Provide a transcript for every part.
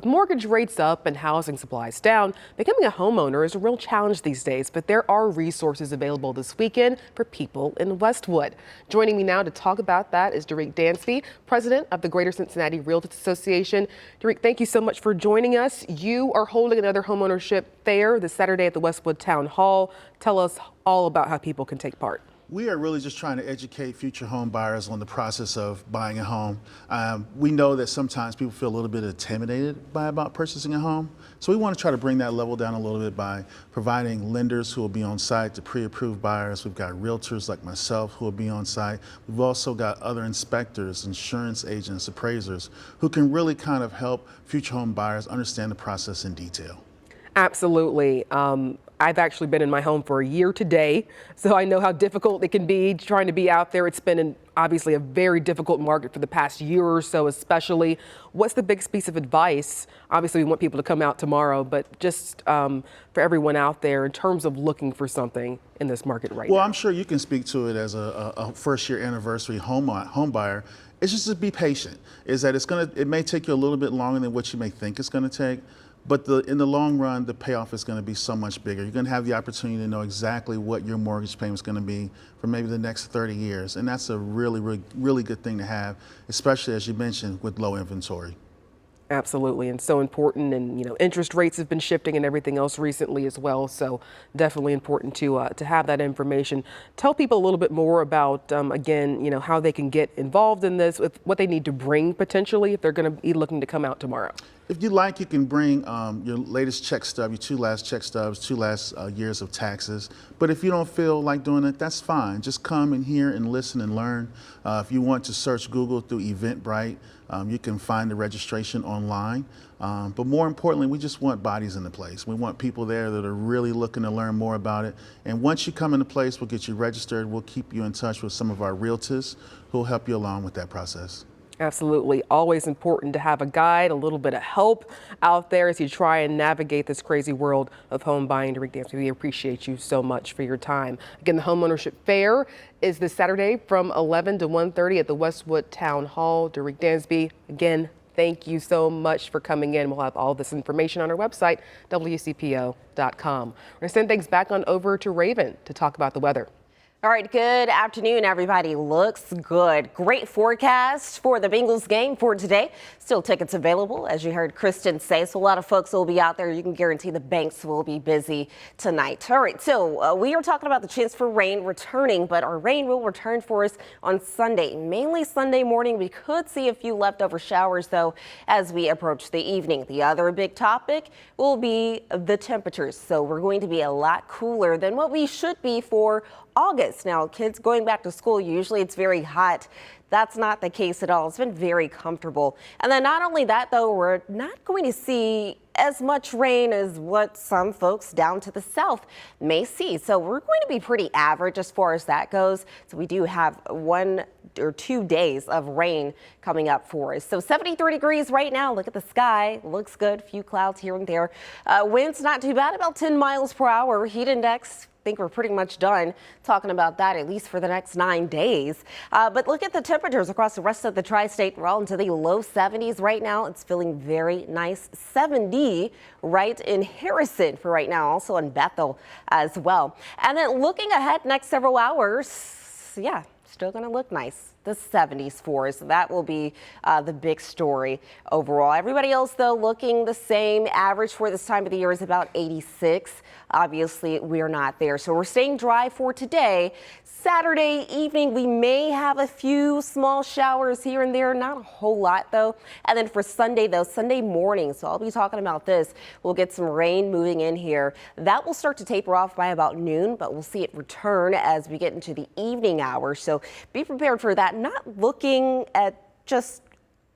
With mortgage rates up and housing supplies down, becoming a homeowner is a real challenge these days, but there are resources available this weekend for people in Westwood. Joining me now to talk about that is Darrick Dansby, president of the Greater Cincinnati Realtors Association. Darrick, thank you so much for joining us. You are holding another homeownership fair this Saturday at the Westwood Town Hall. Tell us all about how people can take part. We are really just trying to educate future home buyers on the process of buying a home. We know that sometimes people feel a little bit intimidated about purchasing a home. So we want to try to bring that level down a little bit by providing lenders who will be on site to pre-approved buyers. We've got realtors like myself who will be on site. We've also got other inspectors, insurance agents, appraisers who can really kind of help future home buyers understand the process in detail. Absolutely. I've actually been in my home for a year today, so I know how difficult it can be trying to be out there. It's been obviously a very difficult market for the past year or so, especially. What's the biggest piece of advice? Obviously, we want people to come out tomorrow, but just for everyone out there in terms of looking for something in this market right now. Well, I'm sure you can speak to it as a first-year anniversary home buyer. It's just to be patient. Is that it may take you a little bit longer than what you may think it's going to take. But in the long run, the payoff is going to be so much bigger. You're going to have the opportunity to know exactly what your mortgage payment is going to be for maybe the next 30 years. And that's a really, really, really good thing to have, especially as you mentioned, with low inventory. Absolutely, and so important. And interest rates have been shifting and everything else recently as well. So definitely important to have that information. Tell people a little bit more about again, how they can get involved in this, with what they need to bring potentially if they're going to be looking to come out tomorrow. If you like, you can bring your latest check stub, your two last check stubs, two last years of taxes. But if you don't feel like doing it, that's fine. Just come in here and listen and learn. If you want to search Google through Eventbrite, you can find the registration online. But more importantly, we just want bodies in the place. We want people there that are really looking to learn more about it. And once you come into place, we'll get you registered. We'll keep you in touch with some of our realtors who will help you along with that process. Absolutely. Always important to have a guide, a little bit of help out there as you try and navigate this crazy world of home buying. Darrick Dansby, we appreciate you so much for your time. Again, the Homeownership Fair is this Saturday from 11 to 1:30 at the Westwood Town Hall. Darrick Dansby, again, thank you so much for coming in. We'll have all this information on our website, WCPO.com. We're going to send things back on over to Raven to talk about the weather. All right, good afternoon, everybody. Looks good. Great forecast for the Bengals game for today. Still tickets available, as you heard Kristen say, so a lot of folks will be out there. You can guarantee the banks will be busy tonight. All right, so we are talking about the chance for rain returning, but our rain will return for us on Sunday, mainly Sunday morning. We could see a few leftover showers, though, as we approach the evening. The other big topic will be the temperatures. So we're going to be a lot cooler than what we should be for August. Now, kids going back to school, usually it's very hot. That's not the case at all. It's been very comfortable. And then not only that, though, we're not going to see as much rain as what some folks down to the south may see. So we're going to be pretty average as far as that goes. So we do have 1 or 2 days of rain coming up for us. So 73 degrees right now. Look at the sky. Looks good. Few clouds here and there. Winds not too bad, about 10 miles per hour. Heat index, I think we're pretty much done talking about that, at least for the next 9 days. But look at the temperatures across the rest of the tri-state. We're all into the low 70s right now. It's feeling very nice. 70 right in Harrison for right now, also in Bethel as well. And then looking ahead next several hours, yeah, still going to look nice. The 70s for us. That will be the big story overall. Everybody else, though, looking the same. Average for this time of the year is about 86. Obviously, we're not there. So we're staying dry for today. Saturday evening, we may have a few small showers here and there. Not a whole lot, though. And then for Sunday, though, Sunday morning, so I'll be talking about this. We'll get some rain moving in here. That will start to taper off by about noon, but we'll see it return as we get into the evening hours. So be prepared for that. Not looking at just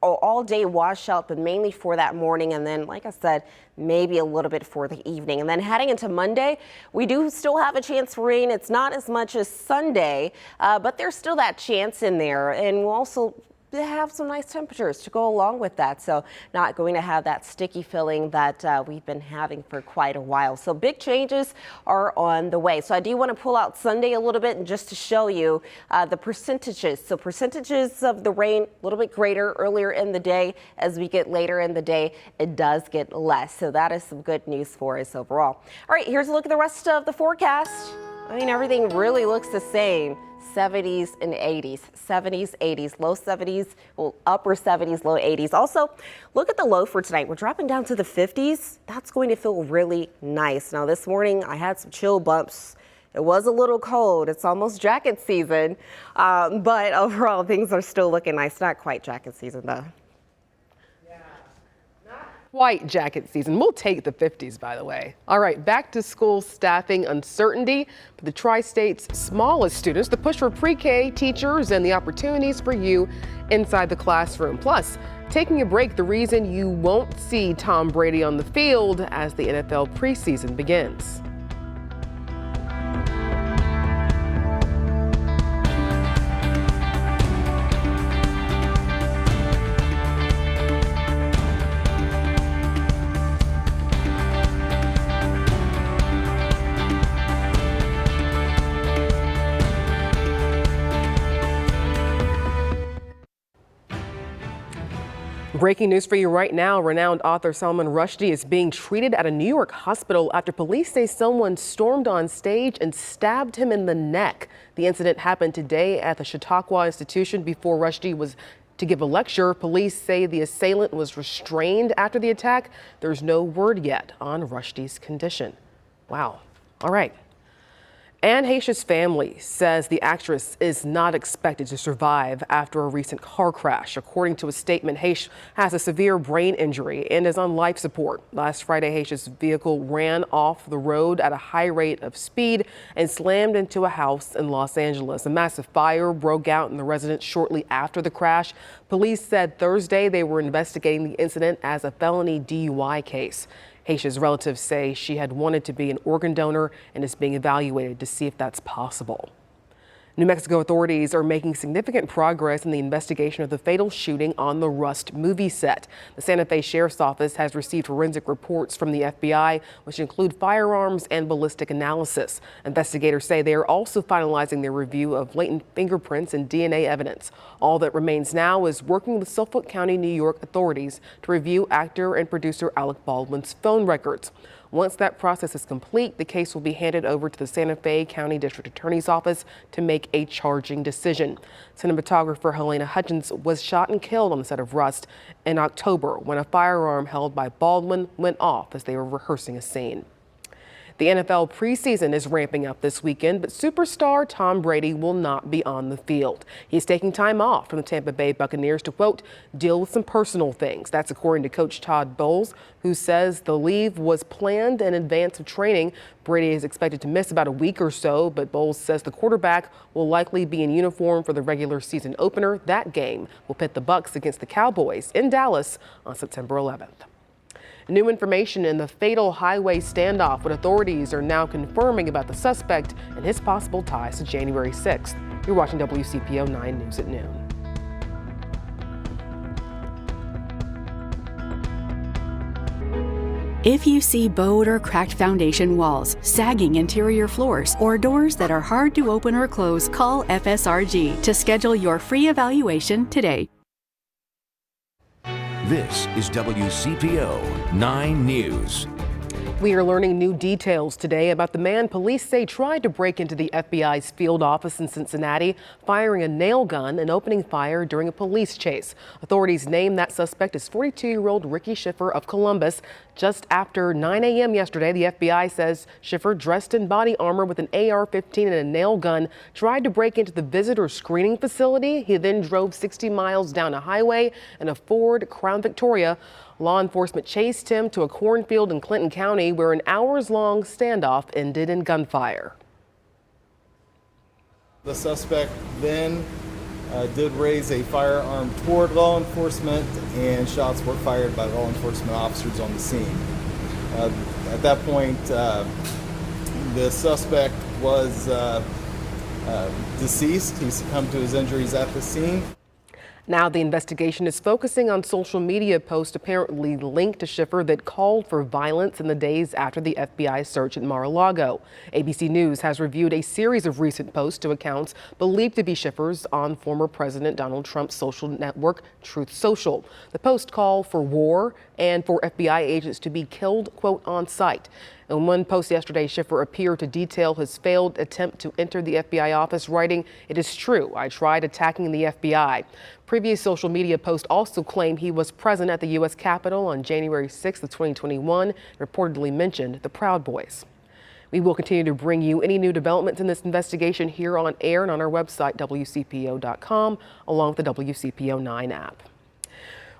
all day washout, but mainly for that morning. And then, like I said, maybe a little bit for the evening. And then heading into Monday, we do still have a chance for rain. It's not as much as Sunday, but there's still that chance in there. And we'll also have some nice temperatures to go along with that. So not going to have that sticky feeling that we've been having for quite a while. So big changes are on the way. So I do want to pull out Sunday a little bit and just to show you the percentages. So percentages of the rain a little bit greater earlier in the day. As we get later in the day, it does get less. So that is some good news for us overall. All right, here's a look at the rest of the forecast. I mean, everything really looks the same. 70s and 80s, 70s, 80s, low 70s, well, upper 70s, low 80s. Also, look at the low for tonight. We're dropping down to the 50s. That's going to feel really nice. Now, this morning I had some chill bumps. It was a little cold. It's almost jacket season, but overall things are still looking nice. Not quite jacket season though. White jacket season. We'll take the 50s, by the way. All right, back to school staffing uncertainty. For the tri-state's smallest students, the push for pre-K teachers and the opportunities for you inside the classroom. Plus, taking a break, the reason you won't see Tom Brady on the field as the NFL preseason begins. Breaking news for you right now. Renowned author Salman Rushdie is being treated at a New York hospital after police say someone stormed on stage and stabbed him in the neck. The incident happened today at the Chautauqua Institution before Rushdie was to give a lecture. Police say the assailant was restrained after the attack. There's no word yet on Rushdie's condition. Wow. All right. Anne Heche's family says the actress is not expected to survive after a recent car crash. According to a statement, Heche has a severe brain injury and is on life support. Last Friday, Heche's vehicle ran off the road at a high rate of speed and slammed into a house in Los Angeles. A massive fire broke out in the residence shortly after the crash. Police said Thursday they were investigating the incident as a felony DUI case. Heche's relatives say she had wanted to be an organ donor and is being evaluated to see if that's possible. New Mexico authorities are making significant progress in the investigation of the fatal shooting on the Rust movie set. The Santa Fe Sheriff's Office has received forensic reports from the FBI, which include firearms and ballistic analysis. Investigators say they are also finalizing their review of latent fingerprints and DNA evidence. All that remains now is working with Suffolk County, New York authorities to review actor and producer Alec Baldwin's phone records. Once that process is complete, the case will be handed over to the Santa Fe County District Attorney's Office to make a charging decision. Cinematographer Helena Hutchins was shot and killed on the set of Rust in October when a firearm held by Baldwin went off as they were rehearsing a scene. The NFL preseason is ramping up this weekend, but superstar Tom Brady will not be on the field. He's taking time off from the Tampa Bay Buccaneers to, quote, deal with some personal things. That's according to Coach Todd Bowles, who says the leave was planned in advance of training. Brady is expected to miss about a week or so, but Bowles says the quarterback will likely be in uniform for the regular season opener. That game will pit the Bucs against the Cowboys in Dallas on September 11th. New information in the fatal highway standoff. What authorities are now confirming about the suspect and his possible ties to January 6th. You're watching WCPO 9 News at noon. If you see bowed or cracked foundation walls, sagging interior floors, or doors that are hard to open or close, call FSRG to schedule your free evaluation today. This is WCPO 9 News. We are learning new details today about the man police say tried to break into the FBI's field office in Cincinnati, firing a nail gun and opening fire during a police chase. Authorities name that suspect as 42-year-old Ricky Schiffer of Columbus. Just after 9 a.m. yesterday, the FBI says Schiffer, dressed in body armor with an AR-15 and a nail gun, tried to break into the visitor screening facility. He then drove 60 miles down a highway in a Ford Crown Victoria. Law enforcement chased him to a cornfield in Clinton County where an hours-long standoff ended in gunfire. The suspect then did raise a firearm toward law enforcement, and shots were fired by law enforcement officers on the scene. At that point, the suspect was deceased. He succumbed to his injuries at the scene. Now the investigation is focusing on social media posts apparently linked to Schiffer that called for violence in the days after the FBI search at Mar-a-Lago. ABC News has reviewed a series of recent posts to accounts believed to be Schiffer's on former President Donald Trump's social network, Truth Social. The posts call for war and for FBI agents to be killed, quote, on sight. In one post yesterday, Schiffer appeared to detail his failed attempt to enter the FBI office, writing, "It is true, I tried attacking the FBI." Previous social media posts also claim he was present at the U.S. Capitol on January 6th of 2021, reportedly mentioned the Proud Boys. We will continue to bring you any new developments in this investigation here on air and on our website, WCPO.com, along with the WCPO 9 app.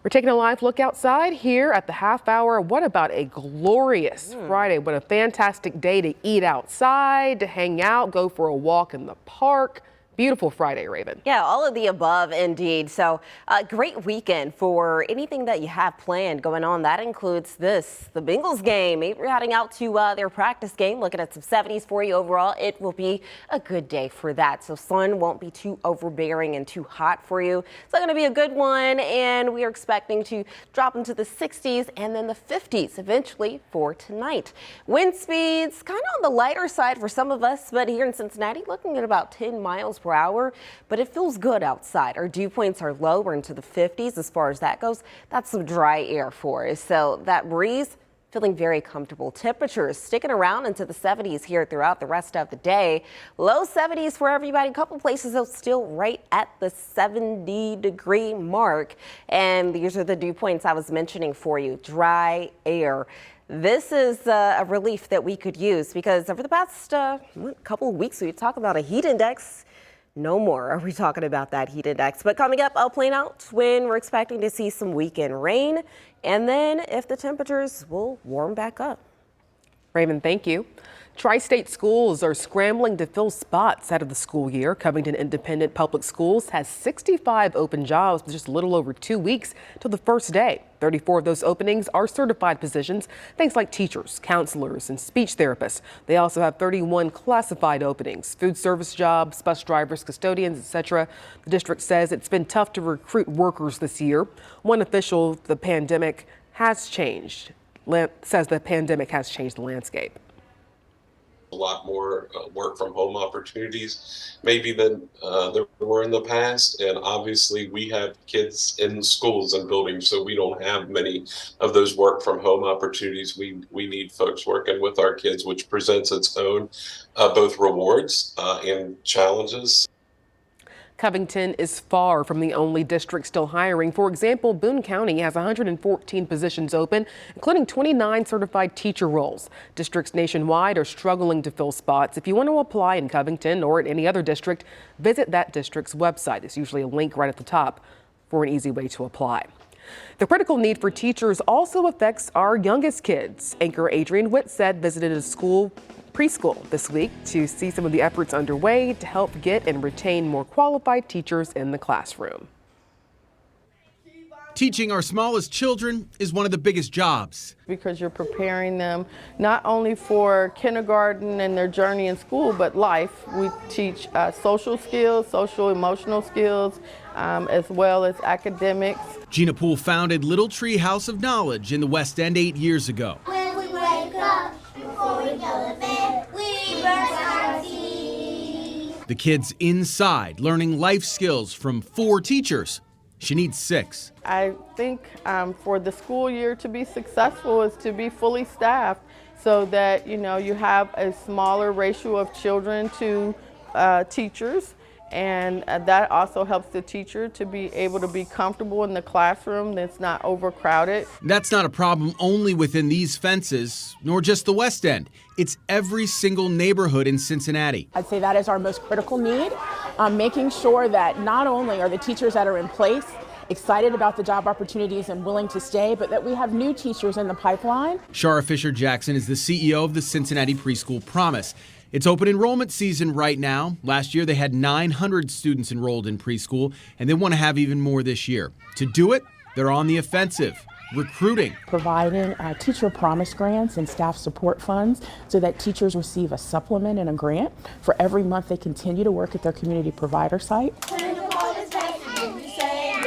We're taking a live look outside here at the half hour. What about a glorious Friday? What a fantastic day to eat outside, to hang out, go for a walk in the park. Beautiful Friday, Raven. Yeah, all of the above, indeed. So a great weekend for anything that you have planned going on. That includes this, the Bengals game. We're heading out to their practice game, looking at some 70s for you overall. It will be a good day for that. So sun won't be too overbearing and too hot for you. It's going to be a good one, and we are expecting to drop into the 60s and then the 50s eventually for tonight. Wind speeds kind of on the lighter side for some of us, but here in Cincinnati, looking at about 10 miles per hour, but it feels good outside. Our dew points are low. We're into the 50s as far as that goes. That's some dry air for us. So that breeze, feeling very comfortable. Temperatures sticking around into the 70s here throughout the rest of the day. Low 70s for everybody. A couple places though still right at the 70-degree mark. And these are the dew points I was mentioning for you. Dry air. This is a relief that we could use because over the past couple of weeks we talked about a heat index. No more are we talking about that heat index. But coming up, I'll plan out when we're expecting to see some weekend rain and then if the temperatures will warm back up. Raven, thank you. Tri-state schools are scrambling to fill spots out of the school year. Covington Independent Public Schools has 65 open jobs with just a little over 2 weeks till the first day. 34 of those openings are certified positions, things like teachers, counselors, and speech therapists. They also have 31 classified openings, food service jobs, bus drivers, custodians, etc. The district says it's been tough to recruit workers this year. One official, says the pandemic has changed the landscape. A lot more work from home opportunities maybe than there were in the past, and obviously we have kids in schools and buildings, so we don't have many of those work from home opportunities. We need folks working with our kids, which presents its own both rewards and challenges. Covington is far from the only district still hiring. For example, Boone County has 114 positions open, including 29 certified teacher roles. Districts nationwide are struggling to fill spots. If you want to apply in Covington or at any other district, visit that district's website. There's usually a link right at the top for an easy way to apply. The critical need for teachers also affects our youngest kids. Anchor Adrian Whitsett visited a preschool this week to see some of the efforts underway to help get and retain more qualified teachers in the classroom. Teaching our smallest children is one of the biggest jobs. Because you're preparing them not only for kindergarten and their journey in school, but life. We teach social skills, social emotional skills, as well as academics. Gina Poole founded Little Tree House of Knowledge in the West End 8 years ago. When we wake up, before we go to bed, we brush our teeth. The kids inside learning life skills from 4 teachers. She needs 6. I think for the school year to be successful is to be fully staffed so that, you have a smaller ratio of children to teachers. And that also helps the teacher to be able to be comfortable in the classroom that's not overcrowded. That's not a problem only within these fences, nor just the West End. It's every single neighborhood in Cincinnati. I'd say that is our most critical need, making sure that not only are the teachers that are in place excited about the job opportunities and willing to stay, but that we have new teachers in the pipeline. Shara Fisher-Jackson is the CEO of the Cincinnati Preschool Promise. It's open enrollment season right now. Last year, they had 900 students enrolled in preschool, and they want to have even more this year. To do it, they're on the offensive, recruiting. Providing teacher promise grants and staff support funds so that teachers receive a supplement and a grant for every month they continue to work at their community provider site. When the ball is back, you say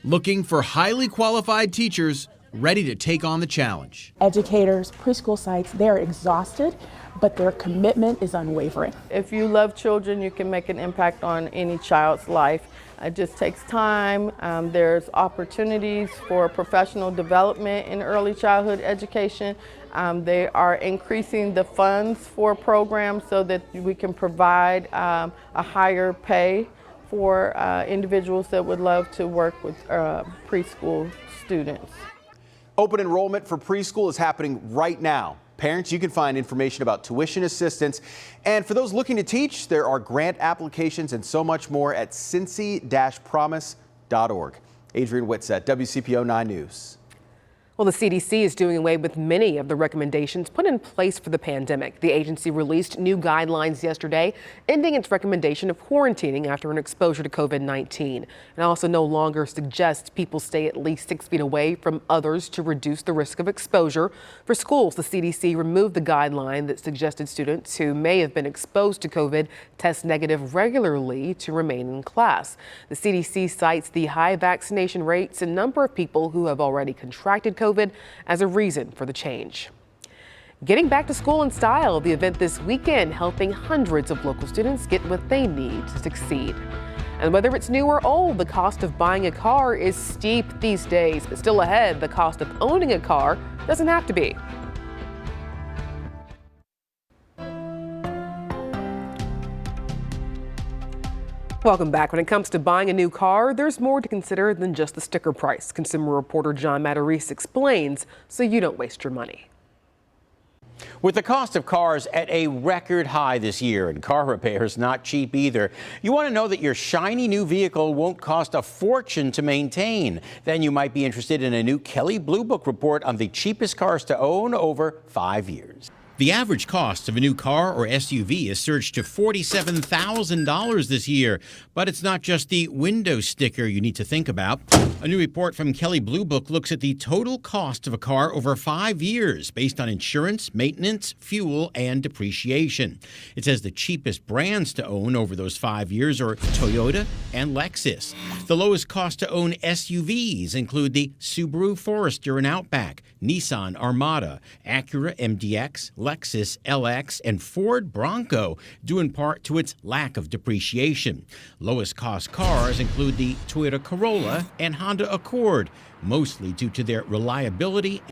looking for highly qualified teachers ready to take on the challenge. Educators, preschool sites, they're exhausted, but their commitment is unwavering. If you love children, you can make an impact on any child's life. It just takes time. There's opportunities for professional development in early childhood education. They are increasing the funds for programs so that we can provide a higher pay for individuals that would love to work with preschool students. Open enrollment for preschool is happening right now. Parents, you can find information about tuition assistance. And for those looking to teach, there are grant applications and so much more at cincy-promise.org. Adrian Whitsett, WCPO 9 News. Well, the CDC is doing away with many of the recommendations put in place for the pandemic. The agency released new guidelines yesterday, ending its recommendation of quarantining after an exposure to COVID-19. It also no longer suggests people stay at least 6 feet away from others to reduce the risk of exposure. For schools, the CDC removed the guideline that suggested students who may have been exposed to COVID test negative regularly to remain in class. The CDC cites the high vaccination rates and number of people who have already contracted COVID as a reason for the change. Getting back to school in style, the event this weekend helping hundreds of local students get what they need to succeed. And whether it's new or old, the cost of buying a car is steep these days, but still ahead, the cost of owning a car doesn't have to be. Welcome back. When it comes to buying a new car, there's more to consider than just the sticker price. Consumer reporter John Matarese explains so you don't waste your money. With the cost of cars at a record high this year and car repairs not cheap either, you want to know that your shiny new vehicle won't cost a fortune to maintain. Then you might be interested in a new Kelley Blue Book report on the cheapest cars to own over 5 years. The average cost of a new car or SUV has surged to $47,000 this year. But it's not just the window sticker you need to think about. A new report from Kelley Blue Book looks at the total cost of a car over 5 years based on insurance, maintenance, fuel, and depreciation. It says the cheapest brands to own over those 5 years are Toyota and Lexus. The lowest cost to own SUVs include the Subaru Forester and Outback, Nissan Armada, Acura MDX, Lexus LX, and Ford Bronco, due in part to its lack of depreciation. Lowest cost cars include the Toyota Corolla and Honda Accord, mostly due to their reliability.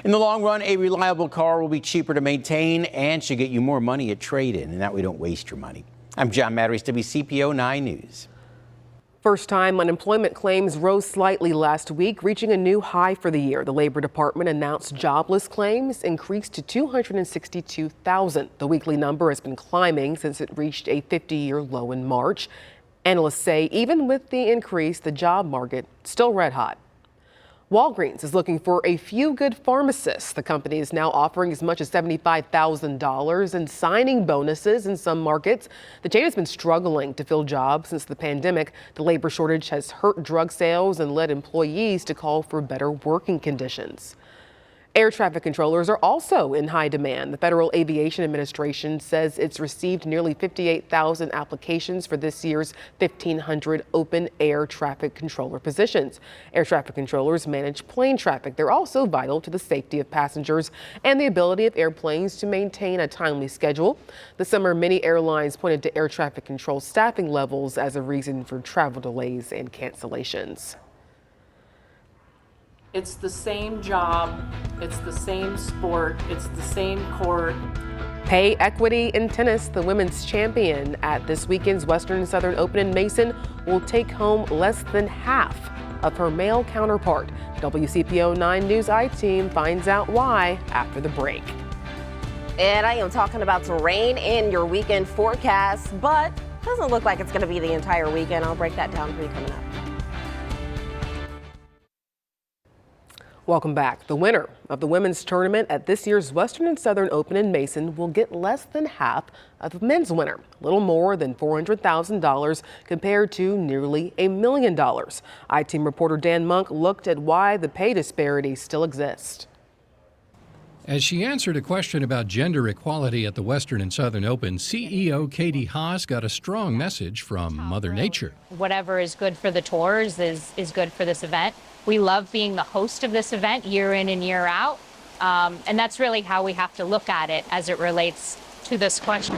In the long run, a reliable car will be cheaper to maintain and should get you more money at trade-in, and that way you don't waste your money. I'm John Matarese, WCPO 9 News. First-time unemployment claims rose slightly last week, reaching a new high for the year. The Labor Department announced jobless claims increased to 262,000. The weekly number has been climbing since it reached a 50-year low in March. Analysts say even with the increase, the job market is still red hot. Walgreens is looking for a few good pharmacists. The company is now offering as much as $75,000 in signing bonuses in some markets. The chain has been struggling to fill jobs since the pandemic. The labor shortage has hurt drug sales and led employees to call for better working conditions. Air traffic controllers are also in high demand. The Federal Aviation Administration says it's received nearly 58,000 applications for this year's 1,500 open air traffic controller positions. Air traffic controllers manage plane traffic. They're also vital to the safety of passengers and the ability of airplanes to maintain a timely schedule. This summer, many airlines pointed to air traffic control staffing levels as a reason for travel delays and cancellations. It's the same job, it's the same sport, it's the same court. Pay equity in tennis. The women's champion at this weekend's Western and Southern Open in Mason will take home less than half of her male counterpart. The WCPO 9 News I-Team finds out why after the break. And I am talking about some rain in your weekend forecast, but doesn't look like it's going to be the entire weekend. I'll break that down for you coming up. Welcome back. The winner of the women's tournament at this year's Western and Southern Open in Mason will get less than half of the men's winner, a little more than $400,000 compared to nearly $1 million. I-Team reporter Dan Monk looked at why the pay disparities still exist. As she answered a question about gender equality at the Western and Southern Open, CEO Katie Haas got a strong message from Mother Nature. Whatever is good for the tours is good for this event. We love being the host of this event year in and year out. And that's really how we have to look at it as it relates to this question.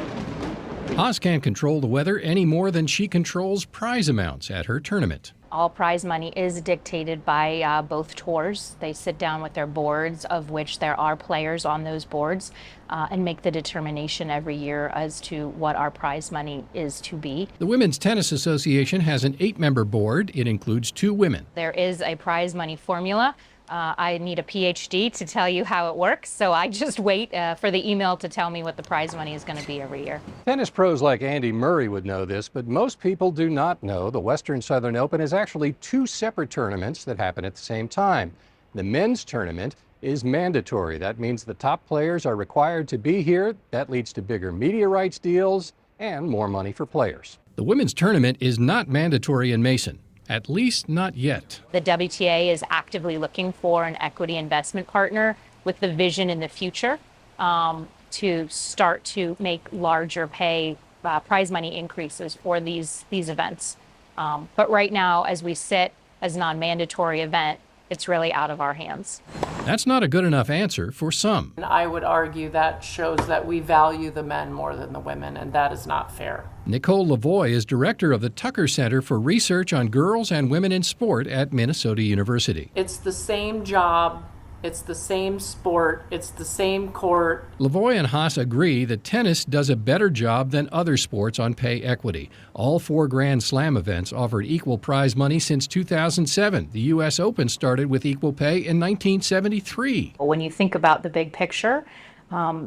Haas can't control the weather any more than she controls prize amounts at her tournament. All prize money is dictated by both tours. They sit down with their boards, of which there are players on those boards, and make the determination every year as to what our prize money is to be. The Women's Tennis Association has an 8-member board. It includes 2 women. There is a prize money formula. I need a PhD to tell you how it works, so I just wait for the email to tell me what the prize money is going to be every year. Tennis pros like Andy Murray would know this, but most people do not know the Western Southern Open is actually 2 separate tournaments that happen at the same time. The men's tournament is mandatory. That means the top players are required to be here. That leads to bigger media rights deals and more money for players. The women's tournament is not mandatory in Mason. At least not yet. The WTA is actively looking for an equity investment partner with the vision in the future to start to make larger prize money increases for these events. But right now, as we sit as a non-mandatory event, it's really out of our hands. That's not a good enough answer for some. And I would argue that shows that we value the men more than the women, and that is not fair. Nicole Lavoie is director of the Tucker Center for Research on Girls and Women in Sport at Minnesota University. It's the same job, it's the same sport, it's the same court. Lavoie and Haas agree that tennis does a better job than other sports on pay equity. All 4 Grand Slam events offered equal prize money since 2007. The U.S. Open started with equal pay in 1973. When you think about the big picture,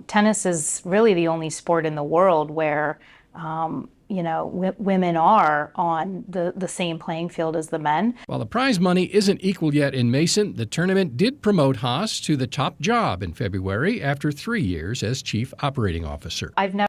tennis is really the only sport in the world where women are on the same playing field as the men. While the prize money isn't equal yet in Mason, the tournament did promote Haas to the top job in February after 3 years as chief operating officer. I've never